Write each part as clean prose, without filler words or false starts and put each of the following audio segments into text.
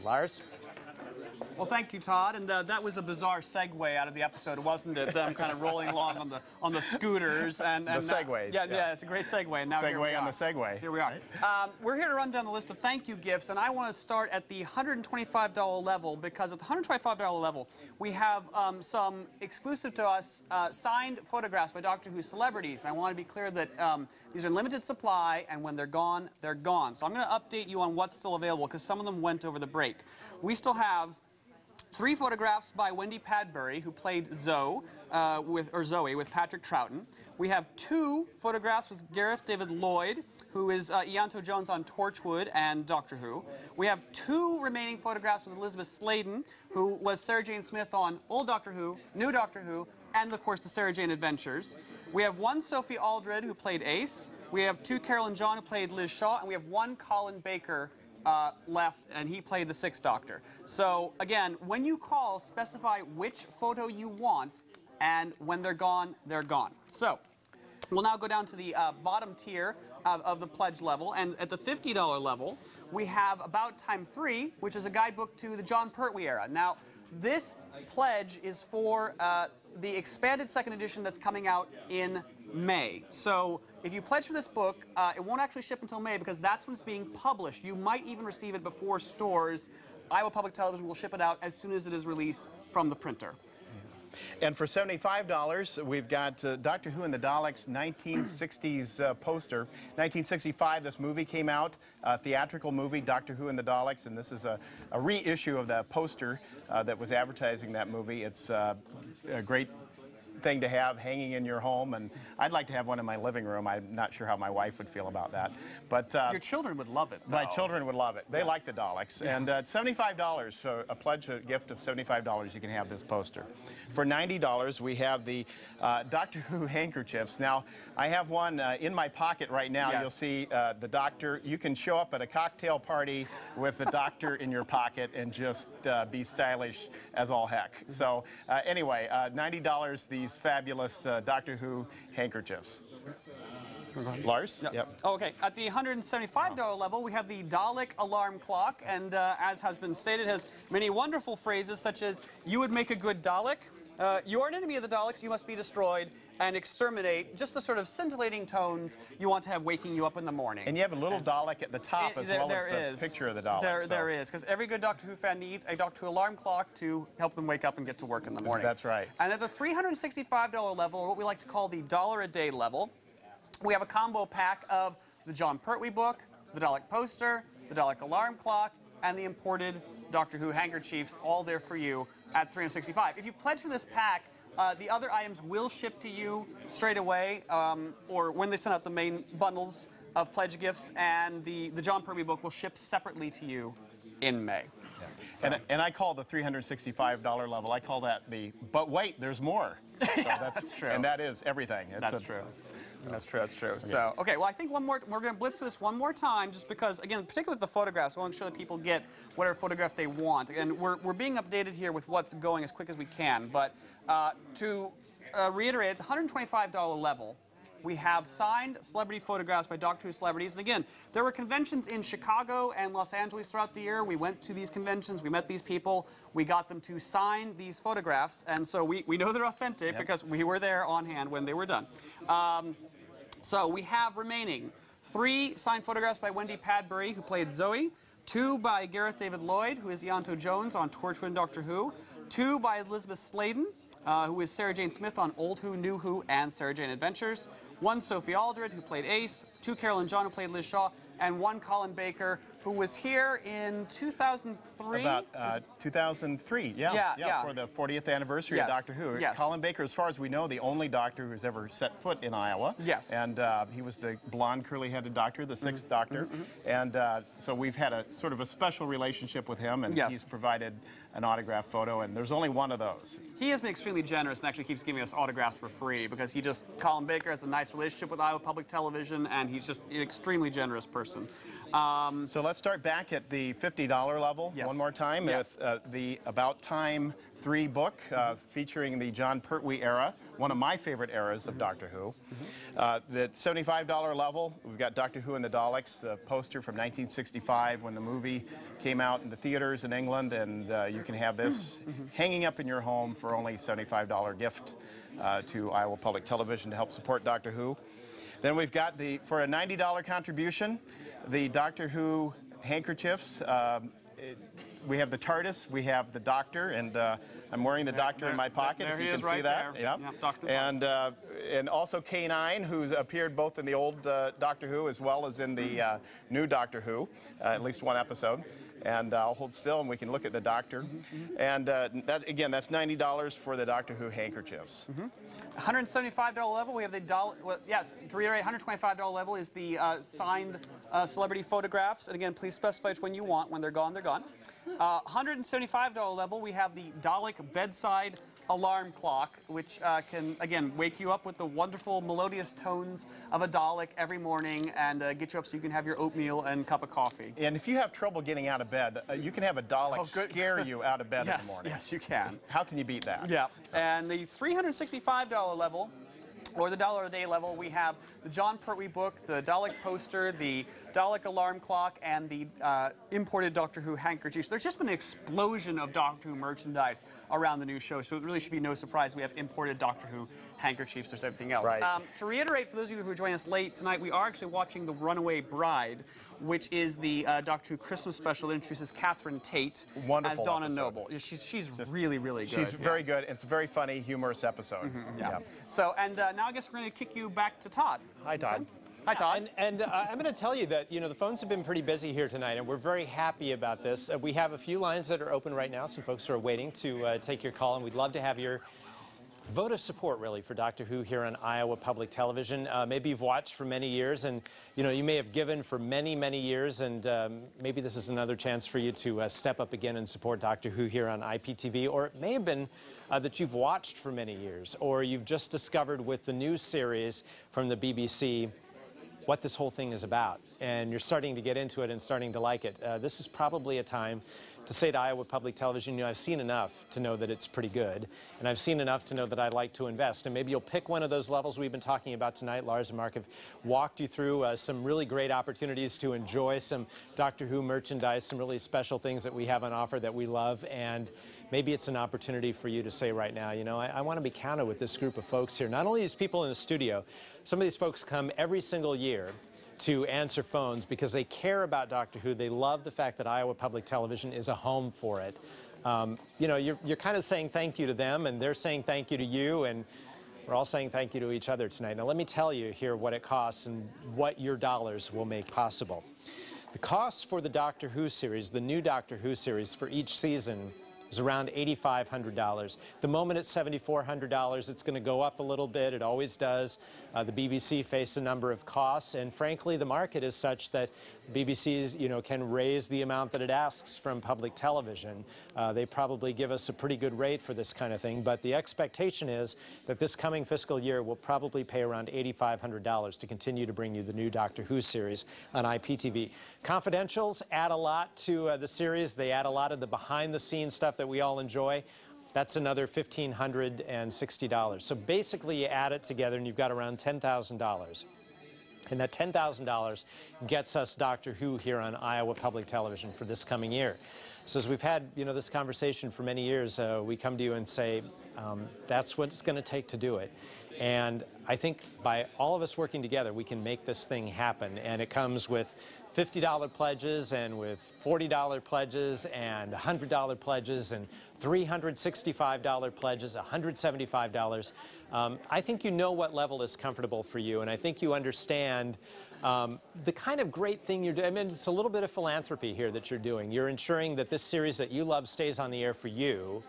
Lars? Well, thank you, Todd. And that was a bizarre segue out of the episode, wasn't it? Them kind of rolling along on the scooters and the segues. Yeah, it's a great segue. And now segue on the segue. Here we are. We're here to run down the list of thank you gifts, and I want to start at the $125 level because at the $125 level we have some exclusive to us signed photographs by Doctor Who celebrities. And I want to be clear that these are in limited supply, and when they're gone, they're gone. So I'm going to update you on what's still available because some of them went over the break. We still have 3 photographs by Wendy Padbury, who played Zoe with Patrick Troughton. We have 2 photographs with Gareth David Lloyd, who is Ianto Jones on Torchwood and Doctor Who. We have 2 remaining photographs with Elizabeth Sladen, who was Sarah Jane Smith on Old Doctor Who, New Doctor Who, and of course the Sarah Jane Adventures. We have 1 Sophie Aldred, who played Ace. We have 2 Carolyn John, who played Liz Shaw, and we have 1 Colin Baker left, and he played the 6th Doctor. So again, when you call, specify which photo you want, and when they're gone, they're gone. So we'll now go down to the bottom tier of the pledge level, and at the $50 level, we have About Time 3, which is a guidebook to the Jon Pertwee era. Now, this pledge is for the expanded 2nd edition that's coming out in May. So if you pledge for this book, it won't actually ship until May because that's when it's being published. You might even receive it before stores. Iowa Public Television will ship it out as soon as it is released from the printer. And for $75, we've got Doctor Who and the Daleks 1960s poster. 1965, this movie came out, a theatrical movie, Doctor Who and the Daleks, and this is a reissue of the poster that was advertising that movie. It's a great thing to have hanging in your home, and I'd like to have one in my living room. I'm not sure how my wife would feel about that, but your children would love it, though. My children would love it. They like the Daleks, and at $75 for a pledge, a gift of $75, you can have this poster. For $90, we have the Doctor Who handkerchiefs. Now, I have one in my pocket right now. Yes. You'll see the Doctor. You can show up at a cocktail party with the Doctor in your pocket and just be stylish as all heck. So anyway, $90, these fabulous Doctor Who handkerchiefs. Lars? Yep. Okay, at the $175 level, we have the Dalek alarm clock, and as has been stated, has many wonderful phrases such as, "You would make a good Dalek," "You are an enemy of the Daleks, you must be destroyed," and "exterminate," just the sort of scintillating tones you want to have waking you up in the morning. And you have a little Dalek at the top as well as the picture of the Dalek. There is, because every good Doctor Who fan needs a Doctor Who alarm clock to help them wake up and get to work in the morning. That's right. And at the $365 level, or what we like to call the $1-a-day level, we have a combo pack of the Jon Pertwee book, the Dalek poster, the Dalek alarm clock, and the imported Doctor Who handkerchiefs, all there for you at $365. If you pledge for this pack, the other items will ship to you straight away, or when they send out the main bundles of pledge gifts, and the Jon Pertwee book will ship separately to you in May. Yeah. So. And I call the $365 level, I call that the, but wait, there's more. So that's true. And that is everything. That's true. That's true, that's true. Okay. So, okay, well, I think we're going to blitz through this one more time, just because, again, particularly with the photographs, we want to make sure that people get whatever photograph they want. And we're being updated here with what's going as quick as we can. But to reiterate, at the $125 level, we have signed celebrity photographs by Doctor Who celebrities. And again, there were conventions in Chicago and Los Angeles throughout the year. We went to these conventions. We met these people. We got them to sign these photographs. And so we know they're authentic because we were there on hand when they were done. So we have remaining 3 signed photographs by Wendy Padbury, who played Zoe, 2 by Gareth David Lloyd, who is Ianto Jones on Torchwood and Doctor Who, 2 by Elizabeth Sladen, who is Sarah Jane Smith on Old Who, New Who, and Sarah Jane Adventures, 1 Sophie Aldred, who played Ace, 2 Carolyn John, who played Liz Shaw, and 1 Colin Baker, who was here in 2003. About 2003, yeah, for the 40th anniversary of Doctor Who. Yes. Colin Baker, as far as we know, the only Doctor who's ever set foot in Iowa. Yes. And he was the blonde, curly-headed Doctor, the 6th Doctor. And so we've had a sort of a special relationship with him, and he's provided an autograph photo, and there's only 1 of those. He has been extremely generous and actually keeps giving us autographs for free because Colin Baker has a nice relationship with Iowa Public Television, and he's just an extremely generous person. So let's let's start back at the $50 level Yes. one more time Yes. with the About Time 3 book featuring the John Pertwee era, one of my favorite eras of Doctor Who. The $75 level, we've got Doctor Who and the Daleks, the poster from 1965 when the movie came out in the theaters in England, and you can have this hanging up in your home for only $75 gift to Iowa Public Television to help support Doctor Who. Then we've got for a $90 contribution, the Doctor Who handkerchiefs. We have the TARDIS, we have the Doctor, and I'm wearing the Doctor in my pocket, if you can see that. Yeah. Doctor. And also K9, who's appeared both in the old Doctor Who as well as in the new Doctor Who, at least one episode. And I'll hold still and we can look at the Doctor. And again, that's $90 for the Doctor Who handkerchiefs. $175 level, we have the yes, to reiterate, $125 level is the signed celebrity photographs. And again, please specify when you want. When they're gone, they're gone. $175 level, we have the Dalek bedside alarm clock, which can, again, wake you up with the wonderful melodious tones of a Dalek every morning and get you up so you can have your oatmeal and cup of coffee. And if you have trouble getting out of bed, you can have a Dalek scare you out of bed in the morning. Yes, you can. How can you beat that? Yeah. And the $365 level, or the $1 a day level, we have the John Pertwee book, the Dalek poster, the Dalek alarm clock, and the imported Doctor Who handkerchiefs. There's just been an explosion of Doctor Who merchandise around the new show, so it really should be no surprise we have imported Doctor Who handkerchiefs. There's everything else. Right. To reiterate, for those of you who are joining us late tonight, we are actually watching The Runaway Bride, which is the Doctor Who Christmas special that introduces Catherine Tate Wonderful as Donna episode. Noble. She's really, really good. She's very good. It's a very funny, humorous episode. Yeah. So, and now I guess we're going to kick you back to Todd. Hi, Todd. Hi, Todd. And I'm going to tell you that, the phones have been pretty busy here tonight, and we're very happy about this. We have a few lines that are open right now. Some folks are waiting to take your call, and we'd love to have your vote of support, really, for Doctor Who here on Iowa Public Television. Maybe you've watched for many years, and, you may have given for many, many years, and maybe this is another chance for you to step up again and support Doctor Who here on IPTV, or it may have been that you've watched for many years, or you've just discovered with the new series from the BBC what this whole thing is about, and you're starting to get into it and starting to like it. This is probably a time to say to Iowa Public Television, I've seen enough to know that it's pretty good, and I've seen enough to know that I'd like to invest. And maybe you'll pick one of those levels we've been talking about tonight. Lars and Mark have walked you through some really great opportunities to enjoy some Doctor Who merchandise, some really special things that we have on offer that we love, and maybe it's an opportunity for you to say right now, I want to be counted with this group of folks here. Not only these people in the studio, some of these folks come every single year to answer phones because they care about Doctor Who. They love the fact that Iowa Public Television is a home for it. You're kind of saying thank you to them, and they're saying thank you to you, and we're all saying thank you to each other tonight. Now, let me tell you here what it costs and what your dollars will make possible. The costs for the Doctor Who series, the new Doctor Who series for each season, is around $8,500. The moment it's $7,400, it's going to go up a little bit. It always does. The BBC faced a number of costs, and frankly, the market is such that BBC's, can raise the amount that it asks from public television. They probably give us a pretty good rate for this kind of thing, but the expectation is that this coming fiscal year will probably pay around $8,500 to continue to bring you the new Doctor Who series on IPTV. Confidentials add a lot to the series. They add a lot of the behind-the-scenes stuff that we all enjoy. That's another $1,560. So basically, you add it together, and you've got around $10,000. And that $10,000 gets us Doctor Who here on Iowa Public Television for this coming year. So as we've had, this conversation for many years, we come to you and say, that's what it's going to take to do it. And I think by all of us working together, we can make this thing happen. And it comes with $50 pledges and with $40 pledges and $100 pledges and $365 pledges, $175. I think you know what level is comfortable for you, and I think you understand the kind of great thing you're doing. I mean, it's a little bit of philanthropy here that you're doing. You're ensuring that this series that you love stays on the air for you,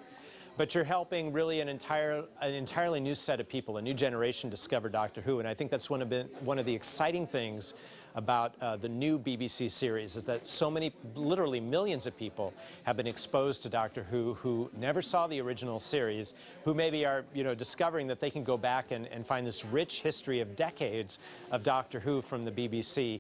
but you're helping really an entirely new set of people, a new generation discover Doctor Who, and I think that's one of the exciting things about the new BBC series is that so many, literally millions of people have been exposed to Doctor who never saw the original series, who maybe are discovering that they can go back and find this rich history of decades of Doctor Who from the BBC